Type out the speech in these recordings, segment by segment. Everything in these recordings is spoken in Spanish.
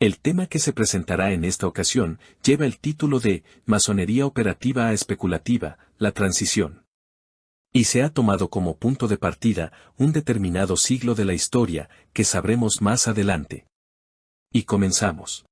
El tema que se presentará en esta ocasión lleva el título de Masonería operativa a especulativa, la transición. Y se ha tomado como punto de partida un determinado siglo de la historia, que sabremos más adelante. Y comenzamos.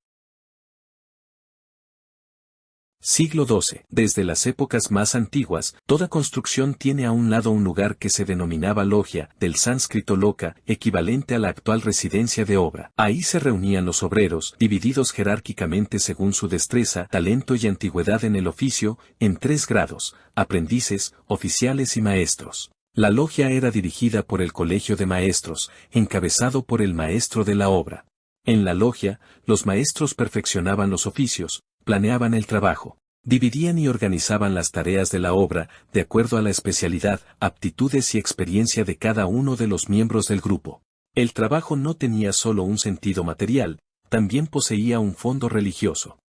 Siglo XII. Desde las épocas más antiguas, toda construcción tiene a un lado un lugar que se denominaba logia, del sánscrito loca, equivalente a la actual residencia de obra. Ahí se reunían los obreros, divididos jerárquicamente según su destreza, talento y antigüedad en el oficio, en 3 grados: aprendices, oficiales y maestros. La logia era dirigida por el colegio de maestros, encabezado por el maestro de la obra. En la logia, los maestros perfeccionaban los oficios, planeaban el trabajo, dividían y organizaban las tareas de la obra, de acuerdo a la especialidad, aptitudes y experiencia de cada uno de los miembros del grupo. El trabajo no tenía solo un sentido material, también poseía un fondo religioso.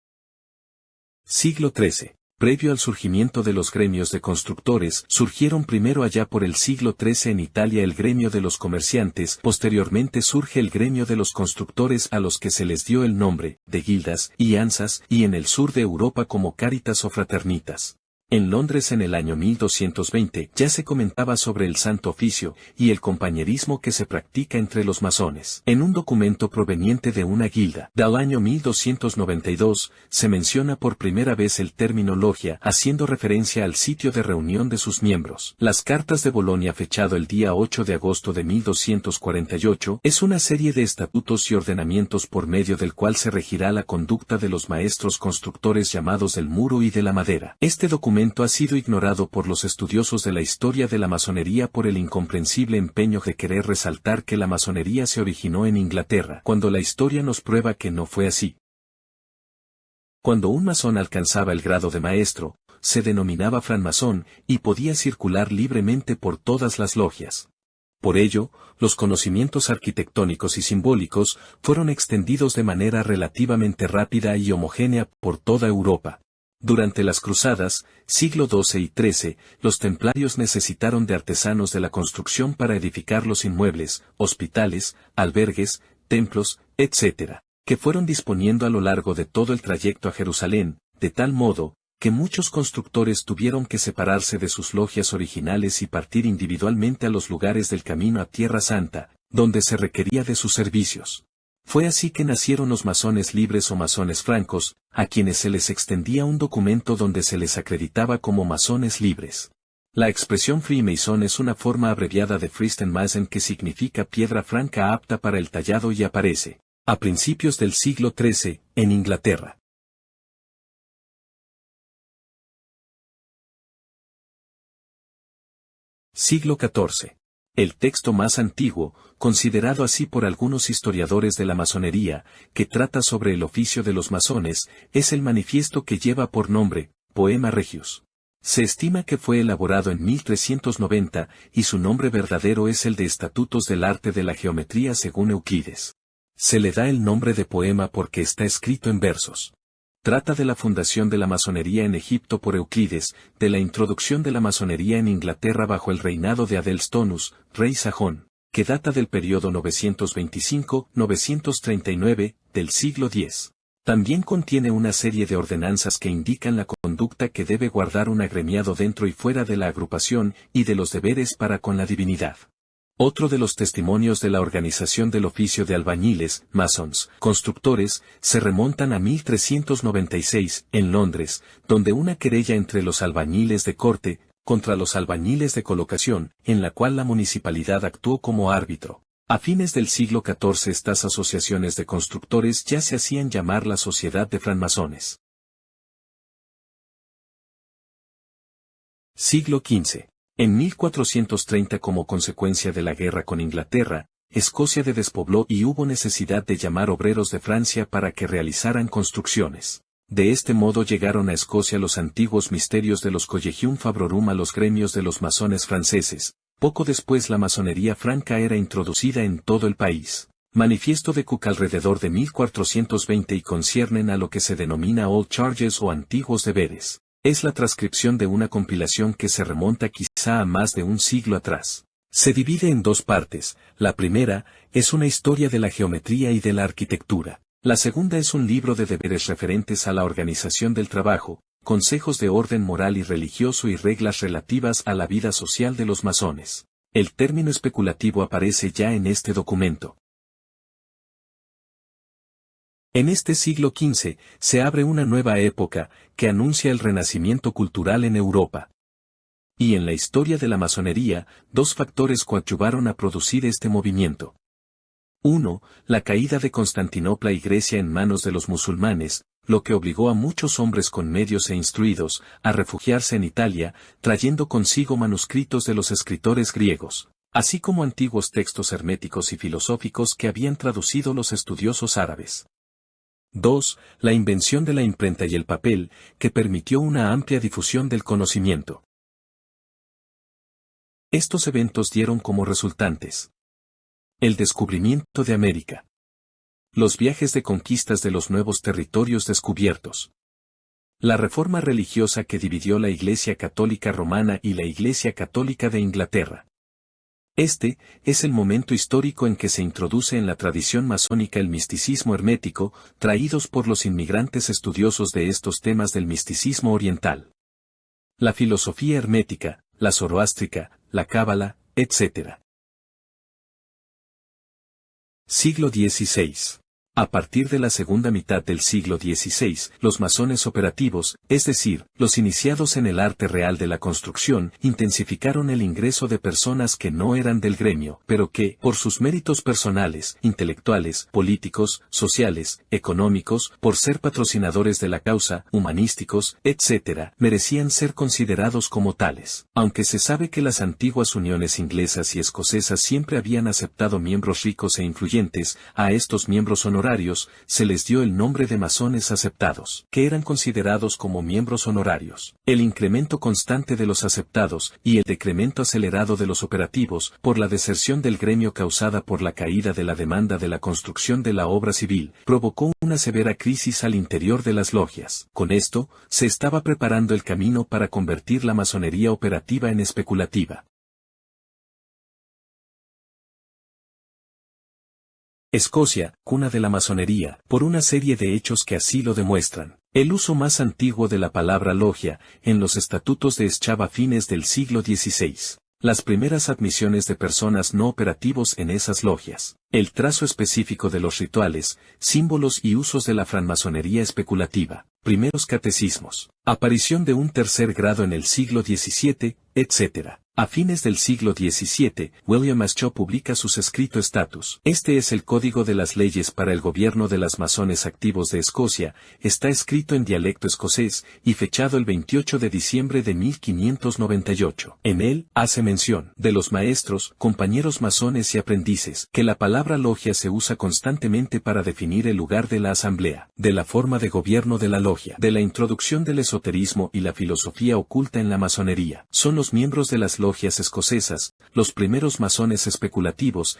Siglo XIII. Previo al surgimiento de los gremios de constructores, surgieron primero allá por el siglo XIII en Italia el gremio de los comerciantes, posteriormente surge el gremio de los constructores a los que se les dio el nombre de gildas y ansas, y en el sur de Europa como caritas o fraternitas. En Londres en el año 1220 ya se comentaba sobre el santo oficio y el compañerismo que se practica entre los masones. En un documento proveniente de una guilda del año 1292 se menciona por primera vez el término logia, haciendo referencia al sitio de reunión de sus miembros. Las Cartas de Bolonia, fechado el día 8 de agosto de 1248, es una serie de estatutos y ordenamientos por medio del cual se regirá la conducta de los maestros constructores llamados del muro y de la madera. Este documento ha sido ignorado por los estudiosos de la historia de la masonería por el incomprensible empeño de querer resaltar que la masonería se originó en Inglaterra, cuando la historia nos prueba que no fue así. Cuando un masón alcanzaba el grado de maestro, se denominaba francmasón y podía circular libremente por todas las logias. Por ello, los conocimientos arquitectónicos y simbólicos fueron extendidos de manera relativamente rápida y homogénea por toda Europa. Durante las cruzadas, siglo XII y XIII, los templarios necesitaron de artesanos de la construcción para edificar los inmuebles, hospitales, albergues, templos, etc., que fueron disponiendo a lo largo de todo el trayecto a Jerusalén, de tal modo, que muchos constructores tuvieron que separarse de sus logias originales y partir individualmente a los lugares del camino a Tierra Santa, donde se requería de sus servicios. Fue así que nacieron los masones libres o masones francos, a quienes se les extendía un documento donde se les acreditaba como masones libres. La expresión Freemason es una forma abreviada de Freistenmassen que significa piedra franca apta para el tallado y aparece, a principios del siglo XIII, en Inglaterra. Siglo XIV. El texto más antiguo, considerado así por algunos historiadores de la masonería, que trata sobre el oficio de los masones, es el manifiesto que lleva por nombre, Poema Regius. Se estima que fue elaborado en 1390, y su nombre verdadero es el de Estatutos del Arte de la Geometría según Euclides. Se le da el nombre de poema porque está escrito en versos. Trata de la fundación de la masonería en Egipto por Euclides, de la introducción de la masonería en Inglaterra bajo el reinado de Adelstonus, rey sajón, que data del periodo 925-939, del siglo X. También contiene una serie de ordenanzas que indican la conducta que debe guardar un agremiado dentro y fuera de la agrupación y de los deberes para con la divinidad. Otro de los testimonios de la organización del oficio de albañiles, masons, constructores, se remontan a 1396, en Londres, donde una querella entre los albañiles de corte, contra los albañiles de colocación, en la cual la municipalidad actuó como árbitro. A fines del siglo XIV estas asociaciones de constructores ya se hacían llamar la Sociedad de Francmasones. Siglo XV. En 1430, como consecuencia de la guerra con Inglaterra, Escocia se despobló y hubo necesidad de llamar obreros de Francia para que realizaran construcciones. De este modo llegaron a Escocia los antiguos misterios de los Collegium Fabrorum a los gremios de los masones franceses. Poco después la masonería franca era introducida en todo el país. Manifiesto de Cook alrededor de 1420 y conciernen a lo que se denomina Old Charges o antiguos deberes. Es la transcripción de una compilación que se remonta quizá a más de un siglo atrás. Se divide en 2 partes. La primera es una historia de la geometría y de la arquitectura. La segunda es un libro de deberes referentes a la organización del trabajo, consejos de orden moral y religioso y reglas relativas a la vida social de los masones. El término especulativo aparece ya en este documento. En este siglo XV, se abre una nueva época, que anuncia el renacimiento cultural en Europa. Y en la historia de la masonería, dos factores coadyuvaron a producir este movimiento. 1. La caída de Constantinopla y Grecia en manos de los musulmanes, lo que obligó a muchos hombres con medios e instruidos a refugiarse en Italia, trayendo consigo manuscritos de los escritores griegos, así como antiguos textos herméticos y filosóficos que habían traducido los estudiosos árabes. 2. La invención de la imprenta y el papel, que permitió una amplia difusión del conocimiento. Estos eventos dieron como resultantes: el descubrimiento de América, los viajes de conquistas de los nuevos territorios descubiertos, la reforma religiosa que dividió la Iglesia Católica Romana y la Iglesia Católica de Inglaterra. Este es el momento histórico en que se introduce en la tradición masónica el misticismo hermético, traídos por los inmigrantes estudiosos de estos temas del misticismo oriental. La filosofía hermética, la zoroástrica, la cábala, etc. Siglo XVI. A partir de la segunda mitad del siglo XVI, los masones operativos, es decir, los iniciados en el arte real de la construcción, intensificaron el ingreso de personas que no eran del gremio, pero que, por sus méritos personales, intelectuales, políticos, sociales, económicos, por ser patrocinadores de la causa, humanísticos, etc., merecían ser considerados como tales. Aunque se sabe que las antiguas uniones inglesas y escocesas siempre habían aceptado miembros ricos e influyentes, a estos miembros honorarios se les dio el nombre de masones aceptados, que eran considerados como miembros honorarios. El incremento constante de los aceptados y el decremento acelerado de los operativos por la deserción del gremio causada por la caída de la demanda de la construcción de la obra civil provocó una severa crisis al interior de las logias. Con esto, se estaba preparando el camino para convertir la masonería operativa en especulativa. Escocia, cuna de la masonería, por una serie de hechos que así lo demuestran. El uso más antiguo de la palabra logia, en los estatutos de Eschava a fines del siglo XVI. Las primeras admisiones de personas no operativos en esas logias. El trazo específico de los rituales, símbolos y usos de la francmasonería especulativa. Primeros catecismos. Aparición de un tercer grado en el siglo XVII, etc. A fines del siglo XVII, William Ashaw publica sus escrito Status. Este es el código de las leyes para el gobierno de las masones activos de Escocia, está escrito en dialecto escocés y fechado el 28 de diciembre de 1598. En él, hace mención de los maestros, compañeros masones y aprendices, que la palabra logia se usa constantemente para definir el lugar de la asamblea, de la forma de gobierno de la logia, de la introducción del esoterismo y la filosofía oculta en la masonería. Son los miembros de las logias escocesas, los primeros masones especulativos.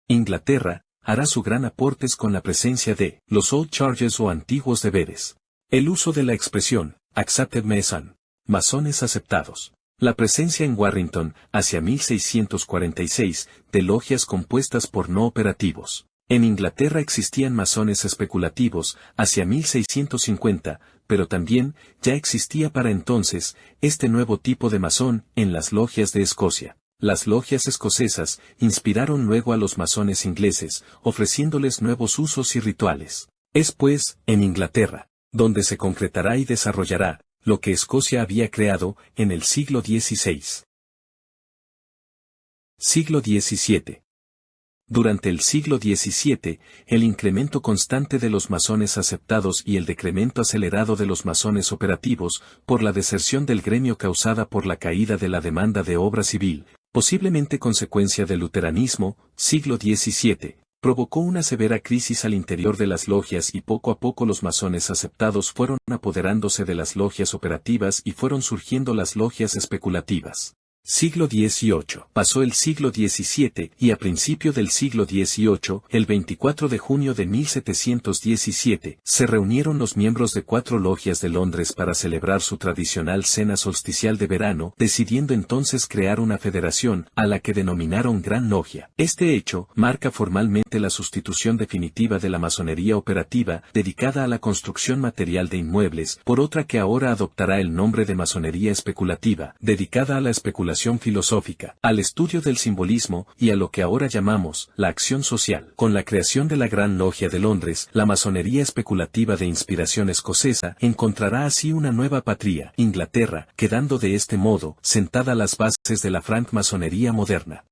Inglaterra hará su gran aportes con la presencia de los old charges o antiguos deberes. El uso de la expresión accepted mason, masones aceptados. La presencia en Warrington, hacia 1646, de logias compuestas por no operativos. En Inglaterra existían masones especulativos, hacia 1650, pero también, ya existía para entonces, este nuevo tipo de masón, en las logias de Escocia. Las logias escocesas, inspiraron luego a los masones ingleses, ofreciéndoles nuevos usos y rituales. Es pues, en Inglaterra, donde se concretará y desarrollará, lo que Escocia había creado, en el siglo XVI. Siglo XVII. Durante el siglo XVII, el incremento constante de los masones aceptados y el decremento acelerado de los masones operativos, por la deserción del gremio causada por la caída de la demanda de obra civil, posiblemente consecuencia del luteranismo, siglo XVII, provocó una severa crisis al interior de las logias y poco a poco los masones aceptados fueron apoderándose de las logias operativas y fueron surgiendo las logias especulativas. Siglo XVIII. Pasó el siglo XVII y a principio del siglo XVIII, el 24 de junio de 1717, se reunieron los miembros de 4 logias de Londres para celebrar su tradicional cena solsticial de verano, decidiendo entonces crear una federación, a la que denominaron Gran Logia. Este hecho marca formalmente la sustitución definitiva de la masonería operativa, dedicada a la construcción material de inmuebles, por otra que ahora adoptará el nombre de masonería especulativa, dedicada a la especulación filosófica, al estudio del simbolismo y a lo que ahora llamamos la acción social. Con la creación de la Gran Logia de Londres, la masonería especulativa de inspiración escocesa encontrará así una nueva patria, Inglaterra, quedando de este modo sentada las bases de la francmasonería moderna.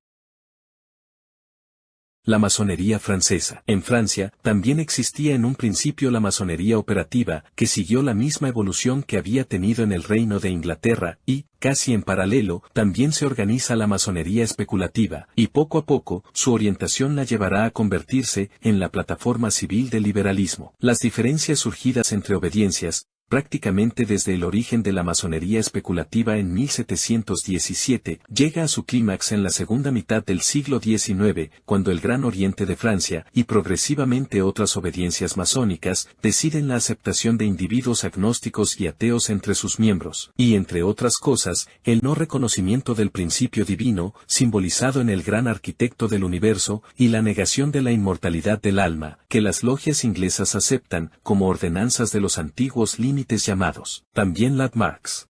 La masonería francesa. En Francia, también existía en un principio la masonería operativa, que siguió la misma evolución que había tenido en el Reino de Inglaterra, y, casi en paralelo, también se organiza la masonería especulativa, y poco a poco, su orientación la llevará a convertirse en la plataforma civil del liberalismo. Las diferencias surgidas entre obediencias, prácticamente desde el origen de la masonería especulativa en 1717, llega a su clímax en la segunda mitad del siglo XIX, cuando el Gran Oriente de Francia, y progresivamente otras obediencias masónicas, deciden la aceptación de individuos agnósticos y ateos entre sus miembros, y entre otras cosas, el no reconocimiento del principio divino, simbolizado en el gran arquitecto del universo, y la negación de la inmortalidad del alma, que las logias inglesas aceptan como ordenanzas de los antiguos límites llamados también landmarks.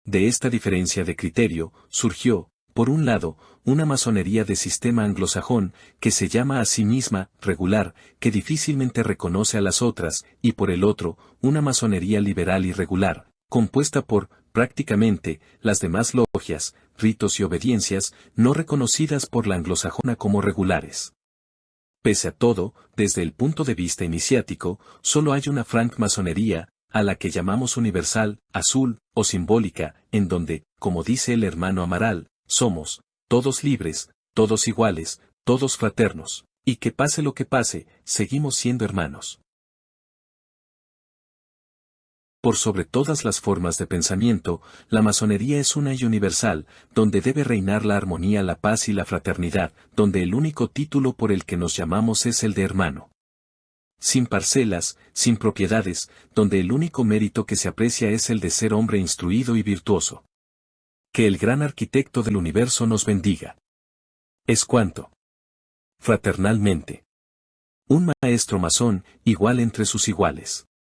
De esta diferencia de criterio, surgió, por un lado, una masonería de sistema anglosajón, que se llama a sí misma regular, que difícilmente reconoce a las otras, y por el otro, una masonería liberal y regular, compuesta por, prácticamente, las demás logias, ritos y obediencias, no reconocidas por la anglosajona como regulares. Pese a todo, desde el punto de vista iniciático, solo hay una francmasonería, a la que llamamos universal, azul, o simbólica, en donde, como dice el hermano Amaral, somos, todos libres, todos iguales, todos fraternos, y que pase lo que pase, seguimos siendo hermanos. Por sobre todas las formas de pensamiento, la masonería es una y universal, donde debe reinar la armonía, la paz y la fraternidad, donde el único título por el que nos llamamos es el de hermano. Sin parcelas, sin propiedades, donde el único mérito que se aprecia es el de ser hombre instruido y virtuoso. Que el gran arquitecto del universo nos bendiga. Es cuanto. Fraternalmente. Un maestro masón, igual entre sus iguales.